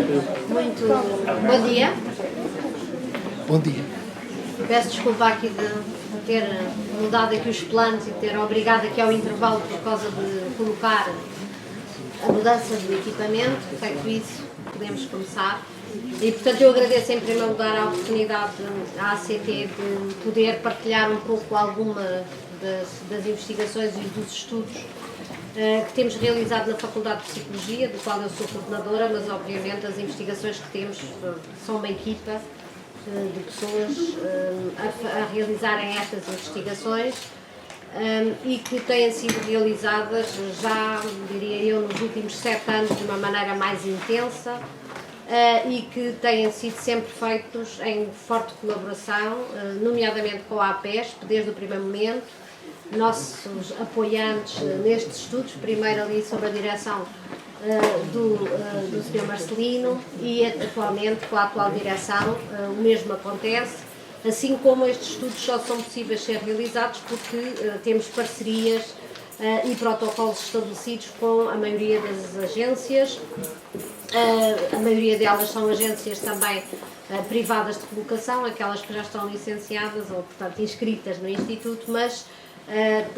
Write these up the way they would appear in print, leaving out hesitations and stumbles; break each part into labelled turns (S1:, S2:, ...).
S1: Muito bom dia.
S2: Bom dia.
S1: Peço desculpa aqui de ter mudado aqui os planos e ter obrigado aqui ao intervalo por causa de colocar a mudança do equipamento. Feito isso, podemos começar. E, portanto, eu agradeço em primeiro lugar a oportunidade à ACT de poder partilhar um pouco alguma das investigações e dos estudos que temos realizado na Faculdade de Psicologia, do qual eu sou coordenadora, mas obviamente as investigações que temos são uma equipa de pessoas a realizarem estas investigações e que têm sido realizadas já, diria eu, nos últimos 7 anos de uma maneira mais intensa e que têm sido sempre feitos em forte colaboração, nomeadamente com a APESP, desde o primeiro momento, nossos apoiantes nestes estudos, primeiro ali sob a direção do Sr. Marcelino e atualmente com a atual direção o mesmo acontece, assim como estes estudos só são possíveis ser realizados porque temos parcerias e protocolos estabelecidos com a maioria das agências, a maioria delas são agências também privadas de colocação, aquelas que já estão licenciadas ou, portanto, inscritas no Instituto, mas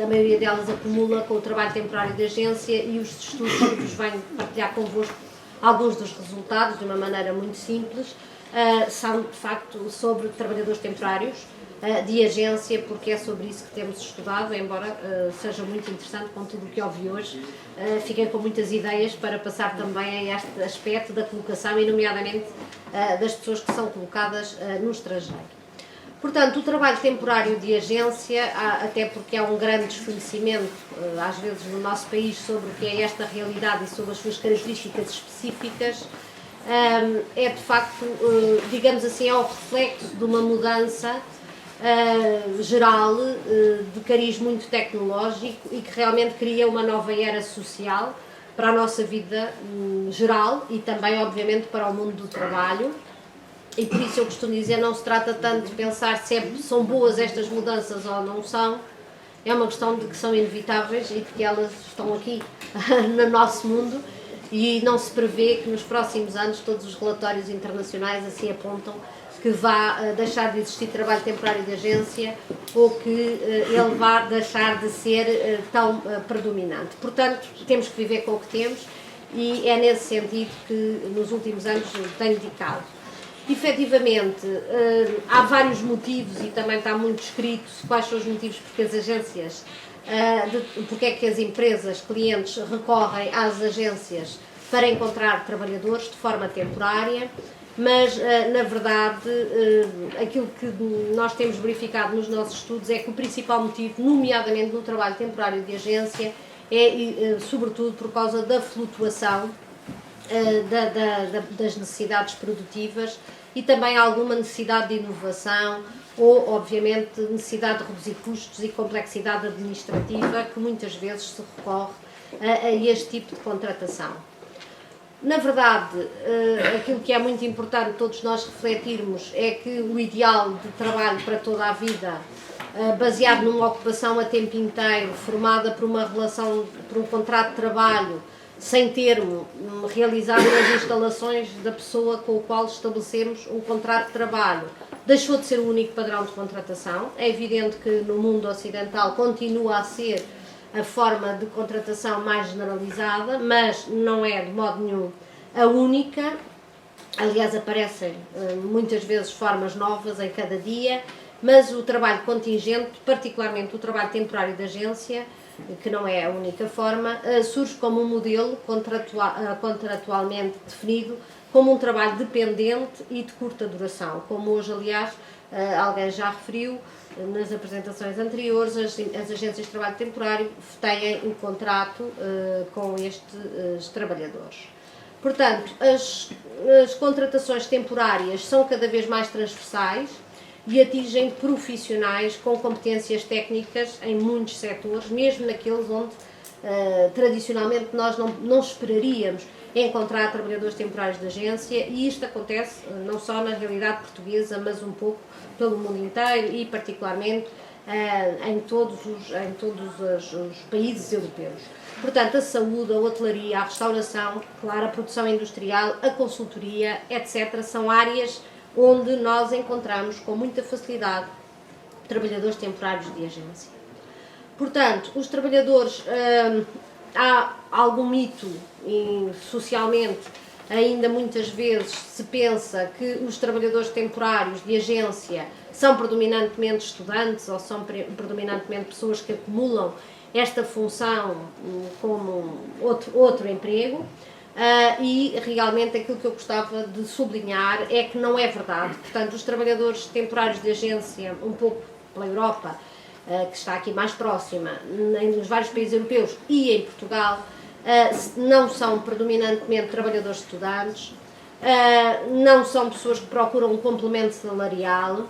S1: a maioria delas acumula com o trabalho temporário de agência e os estudos vos vêm partilhar convosco alguns dos resultados de uma maneira muito simples. São, de facto, sobre trabalhadores temporários de agência, porque é sobre isso que temos estudado, embora seja muito interessante com tudo o que ouvi hoje. Fiquei com muitas ideias para passar também a este aspecto da colocação e, nomeadamente, das pessoas que são colocadas no estrangeiro. Portanto, o trabalho temporário de agência, até porque há um grande desconhecimento, às vezes, no nosso país sobre o que é esta realidade e sobre as suas características específicas, é de facto, digamos assim, é o reflexo de uma mudança geral, de cariz muito tecnológico e que realmente cria uma nova era social para a nossa vida geral e também, obviamente, para o mundo do trabalho. E por isso eu costumo dizer, não se trata tanto de pensar se são boas estas mudanças ou não são, é uma questão de que são inevitáveis e de que elas estão aqui no nosso mundo e não se prevê que nos próximos anos todos os relatórios internacionais assim apontam que vá deixar de existir trabalho temporário de agência ou que ele vá deixar de ser tão predominante. Portanto, temos que viver com o que temos e é nesse sentido que nos últimos anos tenho dedicado. Efetivamente, há vários motivos e também está muito escrito quais são os motivos porque as agências, porque é que as empresas, clientes recorrem às agências para encontrar trabalhadores de forma temporária, mas na verdade aquilo que nós temos verificado nos nossos estudos é que o principal motivo, nomeadamente no trabalho temporário de agência, é sobretudo por causa da flutuação das necessidades produtivas e também alguma necessidade de inovação ou, obviamente, necessidade de reduzir custos e complexidade administrativa que muitas vezes se recorre a este tipo de contratação. Na verdade, aquilo que é muito importante todos nós refletirmos é que o ideal de trabalho para toda a vida, baseado numa ocupação a tempo inteiro, formada por uma relação, por um contrato de trabalho, sem termo, realizado nas instalações da pessoa com a qual estabelecemos um contrato de trabalho, deixou de ser o único padrão de contratação. É evidente que no mundo ocidental continua a ser a forma de contratação mais generalizada, mas não é de modo nenhum a única. Aliás, aparecem muitas vezes formas novas em cada dia, mas o trabalho contingente, particularmente o trabalho temporário de agência, que não é a única forma, surge como um modelo contratualmente definido como um trabalho dependente e de curta duração, como hoje, aliás, alguém já referiu nas apresentações anteriores, as agências de trabalho temporário têm um contrato com estes trabalhadores. Portanto, as contratações temporárias são cada vez mais transversais e atingem profissionais com competências técnicas em muitos setores, mesmo naqueles onde tradicionalmente nós não esperaríamos encontrar trabalhadores temporários de agência, e isto acontece não só na realidade portuguesa, mas um pouco pelo mundo inteiro e particularmente em todos os países europeus. Portanto, a saúde, a hotelaria, a restauração, claro, a produção industrial, a consultoria, etc., são áreas onde nós encontramos com muita facilidade trabalhadores temporários de agência. Portanto, os trabalhadores, há algum mito socialmente, ainda muitas vezes se pensa que os trabalhadores temporários de agência são predominantemente estudantes ou são predominantemente pessoas que acumulam esta função como outro emprego, e realmente aquilo que eu gostava de sublinhar é que não é verdade. Portanto, os trabalhadores temporários de agência, um pouco pela Europa, que está aqui mais próxima, nos vários países europeus e em Portugal, não são predominantemente trabalhadores estudantes, não são pessoas que procuram um complemento salarial,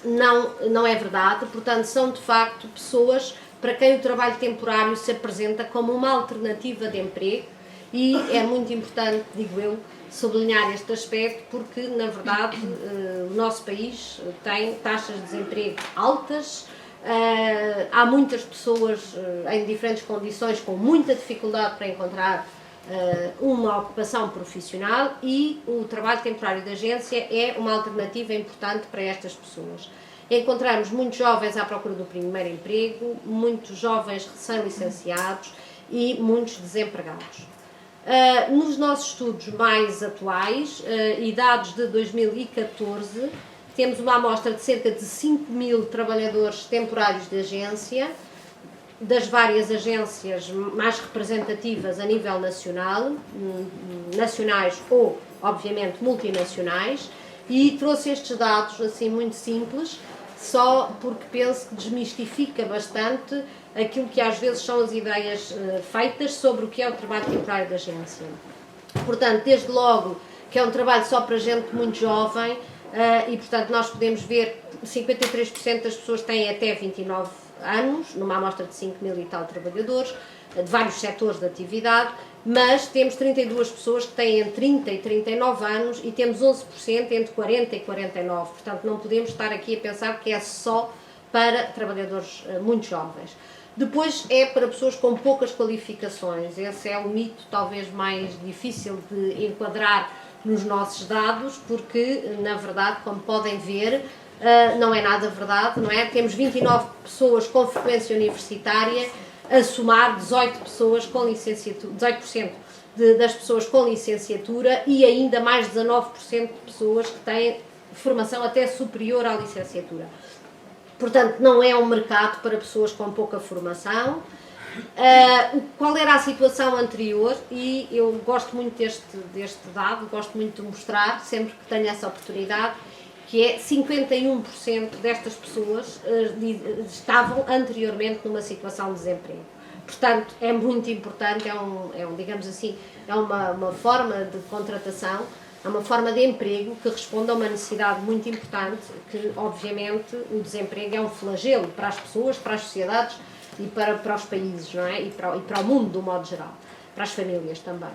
S1: não é verdade. Portanto, são de facto pessoas para quem o trabalho temporário se apresenta como uma alternativa de emprego, e é muito importante, digo eu, sublinhar este aspecto, porque na verdade o nosso país tem taxas de desemprego altas, há muitas pessoas em diferentes condições com muita dificuldade para encontrar uma ocupação profissional, e o trabalho temporário de agência é uma alternativa importante para estas pessoas. Encontramos muitos jovens à procura do primeiro emprego, muitos jovens recém-licenciados e muitos desempregados. Nos nossos estudos mais atuais, e dados de 2014, temos uma amostra de cerca de 5.000 trabalhadores temporários de agência, das várias agências mais representativas a nível nacional, nacionais ou, obviamente, multinacionais, e trouxe estes dados assim muito simples, só porque penso que desmistifica bastante aquilo que às vezes são as ideias feitas sobre o que é o trabalho temporário de agência. Portanto, desde logo que é um trabalho só para gente muito jovem, e portanto nós podemos ver 53% das pessoas têm até 29 anos, numa amostra de 5.000 e tal trabalhadores, de vários setores de atividade, mas temos 32 pessoas que têm entre 30 e 39 anos e temos 11% entre 40 e 49. Portanto, não podemos estar aqui a pensar que é só para trabalhadores muito jovens. Depois é para pessoas com poucas qualificações. Esse é o mito talvez mais difícil de enquadrar nos nossos dados, porque, na verdade, como podem ver, não é nada verdade, não é? Temos 29 pessoas com frequência universitária, a somar 18 pessoas com licenciatura, 18% das pessoas com licenciatura, e ainda mais 19% de pessoas que têm formação até superior à licenciatura. Portanto, não é um mercado para pessoas com pouca formação. Qual era a situação anterior? E eu gosto muito deste dado, gosto muito de mostrar, sempre que tenho essa oportunidade, que é 51% destas pessoas estavam anteriormente numa situação de desemprego. Portanto, é muito importante, digamos assim, é uma forma de contratação, é uma forma de emprego que responde a uma necessidade muito importante, que obviamente o desemprego é um flagelo para as pessoas, para as sociedades e para os países, não é? E para o mundo, de um modo geral, para as famílias também.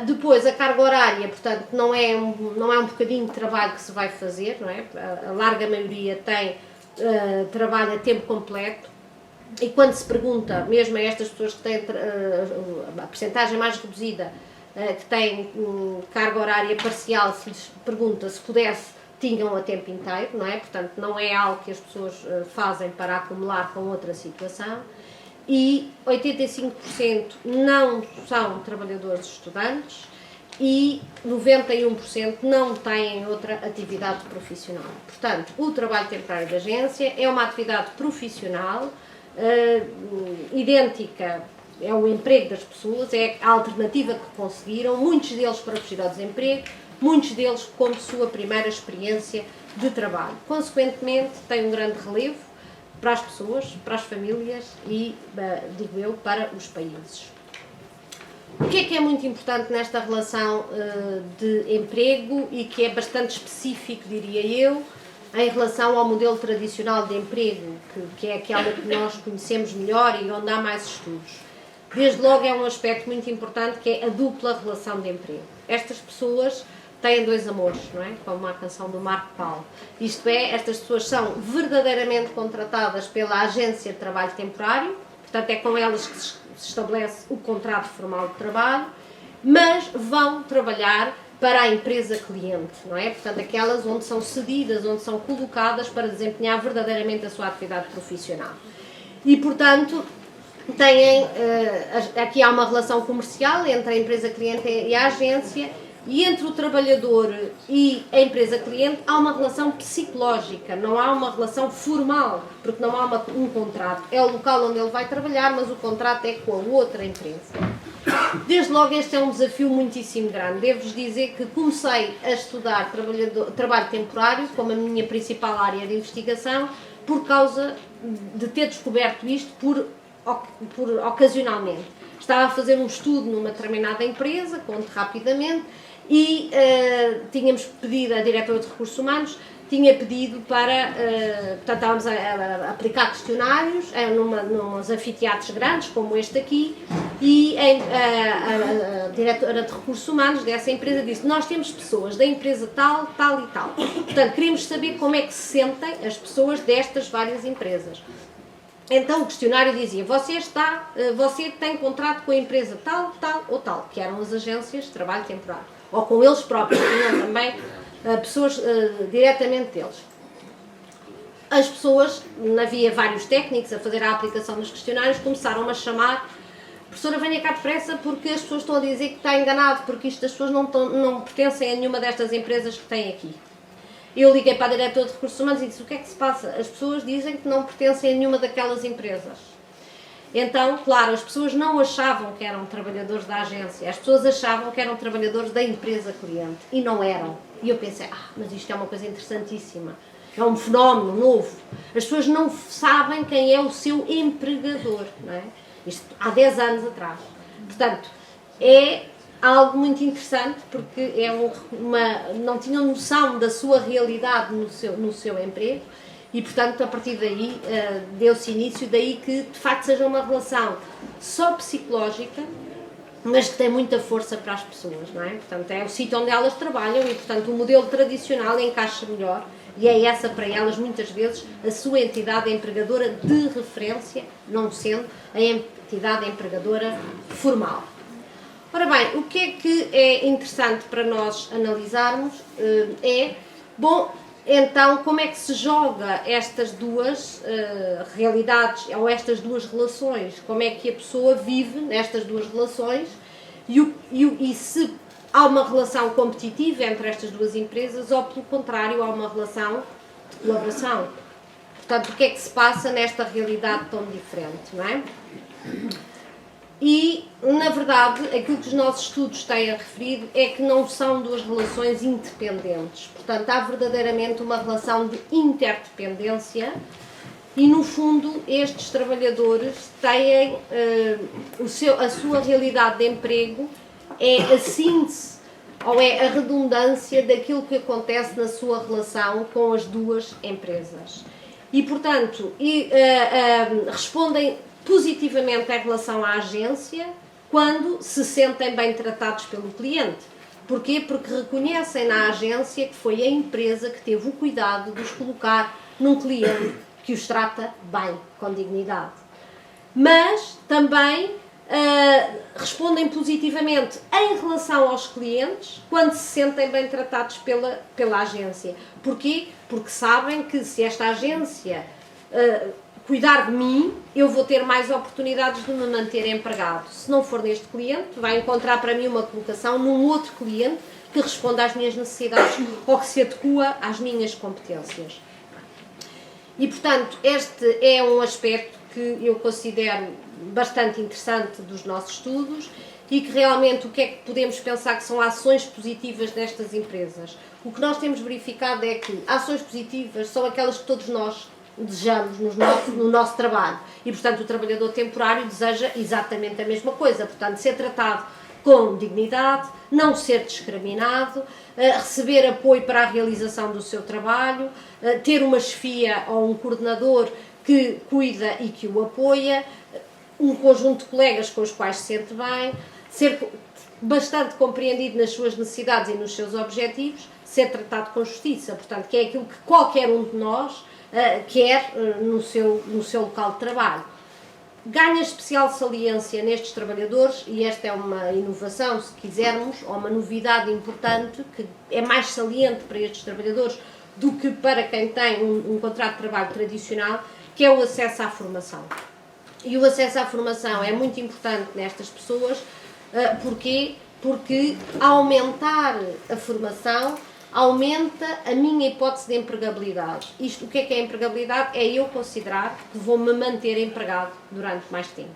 S1: Depois, a carga horária, portanto, não é um bocadinho de trabalho que se vai fazer, não é? A larga maioria tem trabalho a tempo completo, e quando se pergunta, mesmo a estas pessoas que têm a percentagem mais reduzida, que têm carga horária parcial, se lhes pergunta se pudesse, tinham a tempo inteiro, não é? Portanto, não é algo que as pessoas fazem para acumular com outra situação. E 85% não são trabalhadores estudantes e 91% não têm outra atividade profissional. Portanto, o trabalho temporário de agência é uma atividade profissional idêntica, é o emprego das pessoas, é a alternativa que conseguiram, muitos deles para fugir ao desemprego, muitos deles como sua primeira experiência de trabalho. Consequentemente, tem um grande relevo para as pessoas, para as famílias e, digo eu, para os países. O que é muito importante nesta relação de emprego e que é bastante específico, diria eu, em relação ao modelo tradicional de emprego, que é aquela que nós conhecemos melhor e onde há mais estudos? Desde logo é um aspecto muito importante, que é a dupla relação de emprego. Estas pessoas têm dois amores, não é? Como a canção do Marco Paulo. Isto é, estas pessoas são verdadeiramente contratadas pela agência de trabalho temporário, portanto é com elas que se estabelece o contrato formal de trabalho, mas vão trabalhar para a empresa cliente, não é? Portanto, aquelas onde são cedidas, onde são colocadas para desempenhar verdadeiramente a sua atividade profissional. E, portanto, têm, aqui há uma relação comercial entre a empresa cliente e a agência, e entre o trabalhador e a empresa cliente há uma relação psicológica, não há uma relação formal, porque não há um contrato. É o local onde ele vai trabalhar, mas o contrato é com a outra empresa. Desde logo este é um desafio muitíssimo grande. Devo-vos dizer que comecei a estudar trabalho temporário como a minha principal área de investigação por causa de ter descoberto isto por ocasionalmente. Estava a fazer um estudo numa determinada empresa, conto rapidamente, e tínhamos pedido, a diretora de recursos humanos tinha pedido para, portanto estávamos a aplicar questionários nos anfiteatros grandes, como este aqui, e a diretora de recursos humanos dessa empresa disse: nós temos pessoas da empresa tal, tal e tal, portanto queremos saber como é que se sentem as pessoas destas várias empresas. Então o questionário dizia: você tem contrato com a empresa tal, tal ou tal, que eram as agências de trabalho temporário, ou com eles próprios, tinham também pessoas diretamente deles. As pessoas, havia vários técnicos a fazer a aplicação dos questionários, começaram-me a chamar: professora, venha cá depressa porque as pessoas estão a dizer que está enganado, porque as pessoas não pertencem a nenhuma destas empresas que tem aqui. Eu liguei para a diretora de recursos humanos e disse: o que é que se passa? As pessoas dizem que não pertencem a nenhuma daquelas empresas. Então, claro, as pessoas não achavam que eram trabalhadores da agência, as pessoas achavam que eram trabalhadores da empresa cliente, e não eram. E eu pensei: mas isto é uma coisa interessantíssima, é um fenómeno novo. As pessoas não sabem quem é o seu empregador, não é? Isto há 10 anos atrás. Portanto, é algo muito interessante, porque não tinham noção da sua realidade no seu emprego, e portanto a partir daí deu-se início, daí que de facto seja uma relação só psicológica, mas que tem muita força para as pessoas, não é? Portanto é o sítio onde elas trabalham e portanto o modelo tradicional encaixa melhor, e é essa para elas muitas vezes a sua entidade empregadora de referência, não sendo a entidade empregadora formal. Ora bem, o que é interessante para nós analisarmos então, como é que se joga estas duas realidades, ou estas duas relações? Como é que a pessoa vive nestas duas relações e se há uma relação competitiva entre estas duas empresas ou, pelo contrário, há uma relação de colaboração? Portanto, o que é que se passa nesta realidade tão diferente, não é? E, na verdade, aquilo que os nossos estudos têm referido é que não são duas relações independentes. Portanto, há verdadeiramente uma relação de interdependência e, no fundo, estes trabalhadores têm a sua realidade de emprego é a síntese ou é a redundância daquilo que acontece na sua relação com as duas empresas. E, portanto, respondem positivamente em relação à agência quando se sentem bem tratados pelo cliente. Porquê? Porque reconhecem na agência que foi a empresa que teve o cuidado de os colocar num cliente que os trata bem, com dignidade. Mas também respondem positivamente em relação aos clientes quando se sentem bem tratados pela agência. Porquê? Porque sabem que se esta agência cuidar de mim, eu vou ter mais oportunidades de me manter empregado. Se não for neste cliente, vai encontrar para mim uma colocação num outro cliente que responda às minhas necessidades ou que se adequa às minhas competências. E, portanto, este é um aspecto que eu considero bastante interessante dos nossos estudos e que realmente o que é que podemos pensar que são ações positivas destas empresas. O que nós temos verificado é que ações positivas são aquelas que todos nós desejamos no nosso trabalho e, portanto, o trabalhador temporário deseja exatamente a mesma coisa, portanto, ser tratado com dignidade, não ser discriminado, receber apoio para a realização do seu trabalho, ter uma chefia ou um coordenador que cuida e que o apoia, um conjunto de colegas com os quais se sente bem, bastante compreendido nas suas necessidades e nos seus objetivos, ser tratado com justiça, portanto, que é aquilo que qualquer um de nós quer no seu local de trabalho. Ganha especial saliência nestes trabalhadores, e esta é uma inovação, se quisermos, ou uma novidade importante, que é mais saliente para estes trabalhadores do que para quem tem um contrato de trabalho tradicional, que é o acesso à formação. E o acesso à formação é muito importante nestas pessoas. Porquê? Porque aumentar a formação aumenta a minha hipótese de empregabilidade. O que é empregabilidade? É eu considerar que vou me manter empregado durante mais tempo.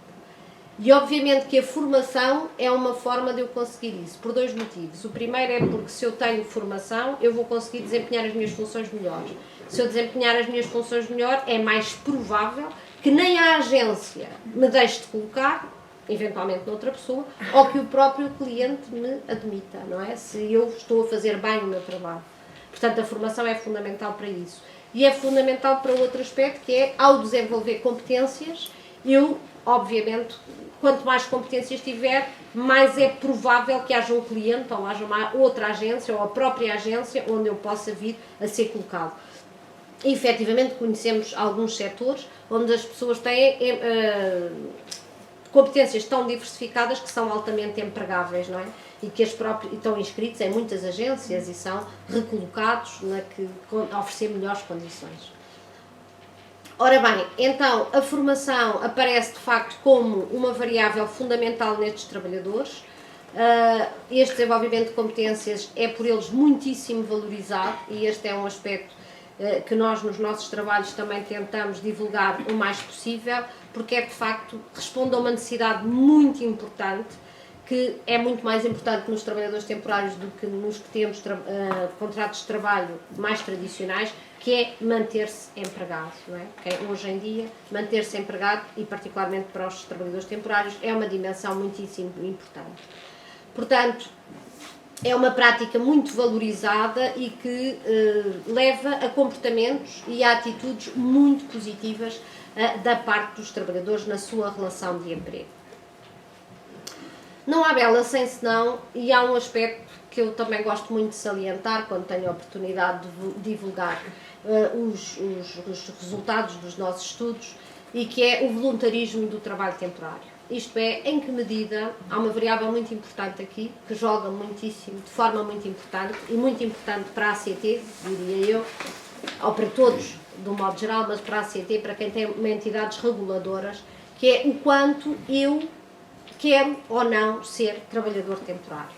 S1: E obviamente que a formação é uma forma de eu conseguir isso, por dois motivos. O primeiro é porque se eu tenho formação, eu vou conseguir desempenhar as minhas funções melhores. Se eu desempenhar as minhas funções melhor, é mais provável que nem a agência me deixe de colocar, eventualmente noutra pessoa, ou que o próprio cliente me admita, não é? Se eu estou a fazer bem o meu trabalho. Portanto, a formação é fundamental para isso. E é fundamental para outro aspecto, que é, ao desenvolver competências, eu, obviamente, quanto mais competências tiver, mais é provável que haja um cliente, ou haja uma outra agência, ou a própria agência, onde eu possa vir a ser colocado. E, efetivamente, conhecemos alguns setores onde as pessoas têm competências tão diversificadas que são altamente empregáveis, não é? E que estão inscritos em muitas agências e são recolocados a oferecer melhores condições. Ora bem, então a formação aparece de facto como uma variável fundamental nestes trabalhadores. Este desenvolvimento de competências é por eles muitíssimo valorizado, e este é um aspecto que nós nos nossos trabalhos também tentamos divulgar o mais possível, porque é de facto, responde a uma necessidade muito importante, que é muito mais importante nos trabalhadores temporários do que nos que temos contratos de trabalho mais tradicionais, que é manter-se empregado, não é? Porque hoje em dia, manter-se empregado, e particularmente para os trabalhadores temporários, é uma dimensão muitíssimo importante. Portanto, é uma prática muito valorizada e que leva a comportamentos e a atitudes muito positivas da parte dos trabalhadores na sua relação de emprego. Não há bela sem senão, e há um aspecto que eu também gosto muito de salientar quando tenho a oportunidade de divulgar os resultados dos nossos estudos, e que é o voluntarismo do trabalho temporário. Isto é, em que medida, há uma variável muito importante aqui, que joga muitíssimo, de forma muito importante, e muito importante para a ACT, diria eu, ou para todos, de um modo geral, mas para a ACT, para quem tem entidades reguladoras, que é o quanto eu quero ou não ser trabalhador temporário.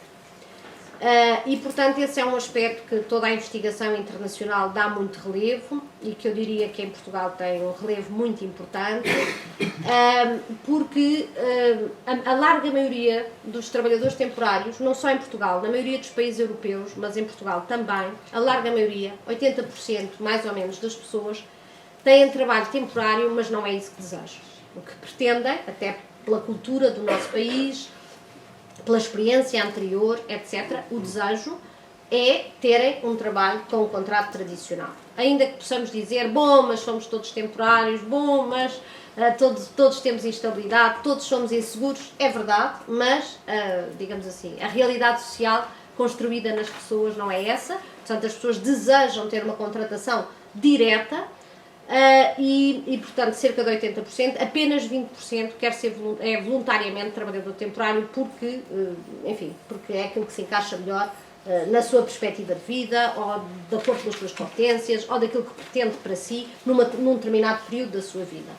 S1: E, portanto, esse é um aspecto que toda a investigação internacional dá muito relevo, e que eu diria que em Portugal tem um relevo muito importante, porque a larga maioria dos trabalhadores temporários, não só em Portugal, na maioria dos países europeus, mas em Portugal também, a larga maioria, 80% mais ou menos das pessoas, têm trabalho temporário, mas não é isso que desejam. O que pretendem, até pela cultura do nosso país, pela experiência anterior, etc., o desejo é terem um trabalho com um contrato tradicional. Ainda que possamos dizer, bom, mas somos todos temporários, bom, mas todos temos instabilidade, todos somos inseguros, é verdade, mas, digamos assim, a realidade social construída nas pessoas não é essa. Portanto, as pessoas desejam ter uma contratação direta, e, portanto, cerca de 80%, apenas 20% quer ser voluntariamente trabalhador temporário, porque, enfim, porque é aquilo que se encaixa melhor na sua perspectiva de vida, ou de acordo com as suas competências, ou daquilo que pretende para si num determinado período da sua vida.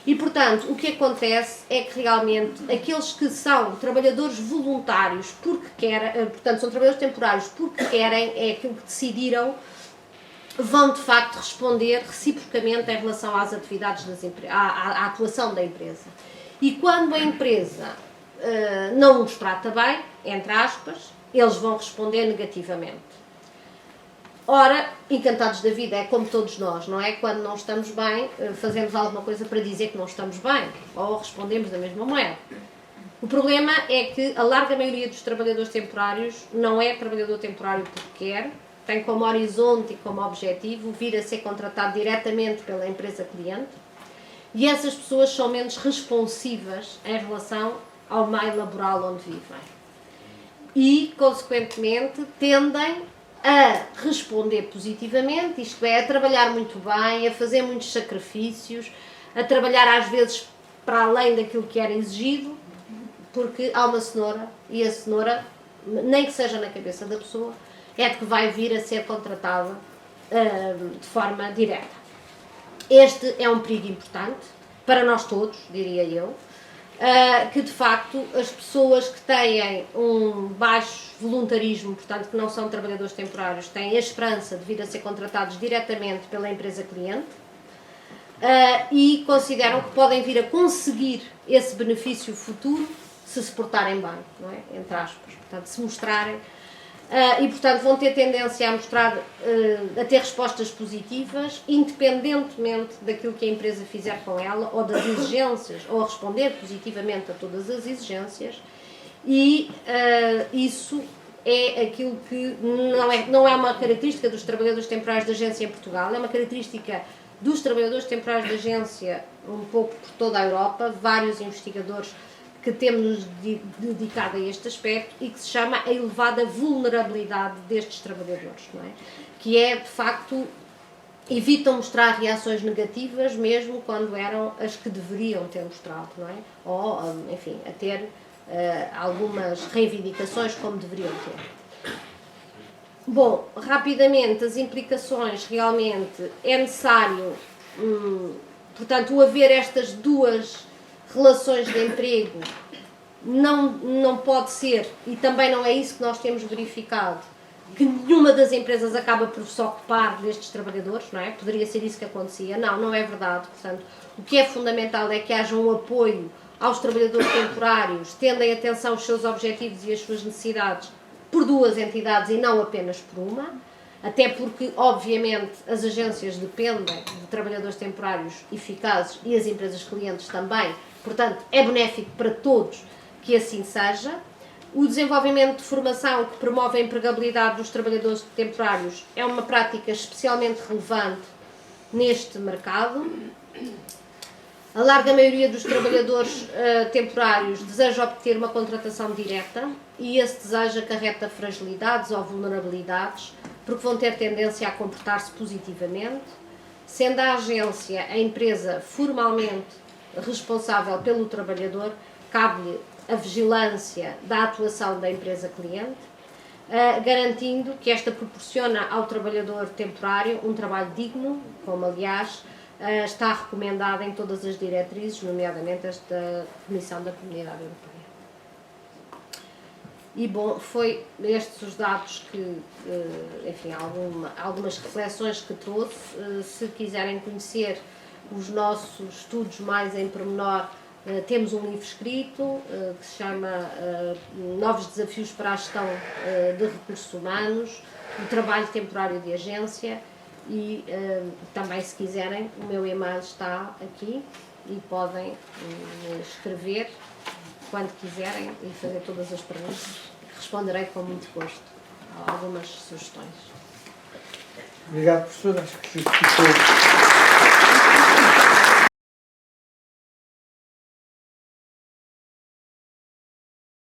S1: E, portanto, o que acontece é que realmente aqueles que são trabalhadores voluntários porque querem, portanto, são trabalhadores temporários porque querem, é aquilo que decidiram, vão de facto responder reciprocamente em relação às atividades à atuação da empresa. E quando a empresa não os trata bem, entre aspas, eles vão responder negativamente. Ora, encantados da vida, é como todos nós, não é? Quando não estamos bem, fazemos alguma coisa para dizer que não estamos bem, ou respondemos da mesma moeda. O problema é que a larga maioria dos trabalhadores temporários não é trabalhador temporário porque quer, tem como horizonte e como objetivo vir a ser contratado diretamente pela empresa cliente, e essas pessoas são menos responsivas em relação ao meio laboral onde vivem. e, consequentemente, tendem a responder positivamente, isto é, a trabalhar muito bem, a fazer muitos sacrifícios, a trabalhar às vezes para além daquilo que era exigido, porque há uma cenoura, e a cenoura, nem que seja na cabeça da pessoa, é de que vai vir a ser contratada de forma direta. Este é um perigo importante, para nós todos, diria eu, que de facto as pessoas que têm um baixo voluntarismo, portanto que não são trabalhadores temporários, têm a esperança de vir a ser contratados diretamente pela empresa cliente e consideram que podem vir a conseguir esse benefício futuro se portarem bem, não é? Entre aspas, portanto, se mostrarem e portanto vão ter tendência a mostrar, a ter respostas positivas, independentemente daquilo que a empresa fizer com ela, ou das exigências, ou a responder positivamente a todas as exigências, e isso é aquilo que não é uma característica dos trabalhadores temporários da agência em Portugal, é uma característica dos trabalhadores temporários da agência um pouco por toda a Europa, vários investigadores que temos dedicado a este aspecto e que se chama a elevada vulnerabilidade destes trabalhadores, não é? Que é, de facto, evitam mostrar reações negativas mesmo quando eram as que deveriam ter mostrado, não é? Ou, enfim, a ter algumas reivindicações como deveriam ter. Bom, rapidamente, as implicações realmente é necessário, portanto, o haver estas duas relações de emprego não pode ser, e também não é isso que nós temos verificado, que nenhuma das empresas acaba por se ocupar destes trabalhadores, não é? Poderia ser isso que acontecia. Não é verdade. Portanto, o que é fundamental é que haja um apoio aos trabalhadores temporários, tendo em atenção os seus objetivos e as suas necessidades por duas entidades e não apenas por uma, até porque, obviamente, as agências dependem de trabalhadores temporários eficazes e as empresas clientes também. Portanto, é benéfico para todos que assim seja. O desenvolvimento de formação que promove a empregabilidade dos trabalhadores temporários é uma prática especialmente relevante neste mercado. A larga maioria dos trabalhadores temporários deseja obter uma contratação direta e esse desejo acarreta fragilidades ou vulnerabilidades, porque vão ter tendência a comportar-se positivamente, sendo a agência a empresa formalmente responsável pelo trabalhador, cabe-lhe a vigilância da atuação da empresa cliente, garantindo que esta proporciona ao trabalhador temporário um trabalho digno, como aliás está recomendado em todas as diretrizes, nomeadamente esta Comissão da Comunidade Europeia. E bom, foi estes os dados que, enfim, algumas reflexões que trouxe. Se quiserem conhecer os nossos estudos mais em pormenor, temos um livro escrito que se chama Novos Desafios para a Gestão de Recursos Humanos, o Trabalho Temporário de Agência, e também, se quiserem, o meu e-mail está aqui e podem escrever quando quiserem e fazer todas as perguntas. Responderei com muito gosto a algumas sugestões.
S2: Obrigado, professor. Acho que ficou...